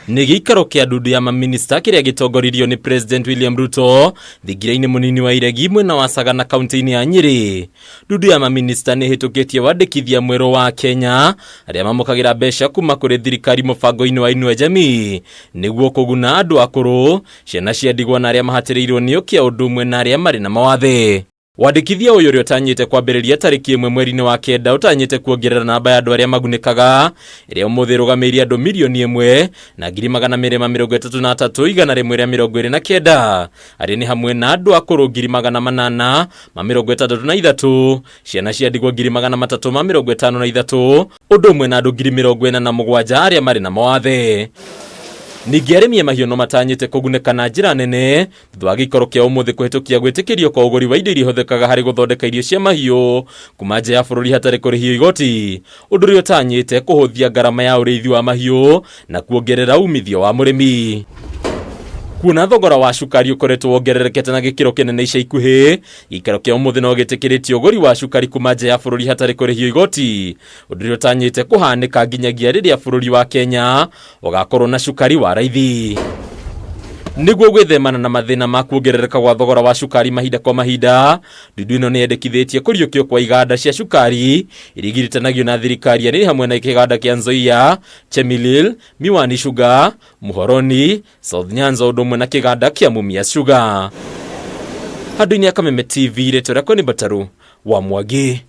Nĩ gĩikaro kĩa ndundu ya maminista kĩrĩa gĩtongoririo nĩ President William Ruto thigirainĩ mũnini wa Iregi mwena wa Sagana kaunti-inĩ ya Nyeri. Ndundu ya maminista nĩ hĩtũkĩtie wandĩkithia mwerũ wa Kenya arĩa mamũkagĩra mbeca kuma kũrĩ thirikari mũbango-inĩ wa Inua Jamii nĩguo kũguna andũ akũrũ, ciana cia ndigwa na arĩa mahatĩrĩirwo nĩ ũkĩa ũndũ ũmwe na arĩa marĩ na mawathe. Wandĩkithia ũyũ ũrĩa ũtanyĩte kwambĩrĩria tarĩki 1 mweri-inĩ wa Kenda ũtanyĩte kuongerera namba ya andũ arĩa magunĩkaga ĩrĩa ũmũthĩ ĩrũgamĩrĩire andũ milioni 1 na 233 igana rĩmwe rĩa 29 arĩa nĩ hamwe na andũ akũrũ 863, ciana cia ndigwa 353, ũndũ ũmwe na andũ 47,000 arĩa marĩ na mawathe. Ningĩ arĩmi a mahiũ no matanyĩte kũgunĩka na njĩra nene thutha wa gĩikaro kĩa ũmũthĩ kũhĩtũkia gwĩtĩkĩrio kwa ũgũri wa indo iria ihũthĩkaga harĩ gũthondeka irio cia mahiũ kuma nja ya bũrũri hatarĩ kũrĩhio igoti, ũndũ ũrĩa ũtanyĩte kũhũthia ngarama ya ũrĩithi wa mahiũ na kuongerera umithio wa mũrĩmi. Kuona thogora wa cukari ũkoretwo wongererekete na gĩkĩro kĩnene ica ikuhĩ, gĩikaro kĩa ũmũthĩ no gĩtĩkĩrĩtie ũgũri wa cukari kuma nja ya bũrũri hatarĩ kũrĩhio igoti, ũndũ ũrĩa ũtanyĩte kũhanĩka nginyagia rĩrĩa bũrũri wa Kenya ũgakorwo na cukari wa raithi. Nĩguo gwĩthemana na mathĩna ma kuongerereka gwa thogora wa cukari mahinda kwa mahinda, ndundu ĩno nĩ yendekithĩtie kũriũkio kwa iganda cia cukari iria igiritanagio na thirikari arĩ hamwe na kĩganda kĩa Nzoia, Chemelil, Miwani Sugar, Muhoroni, South Nyanza ũndũ ũmwe na kĩganda kĩa Mumias Sugar. Handũ-inĩ ya Kameme TV, rĩtwa rĩakwa nĩ Bataru wa Mwangi.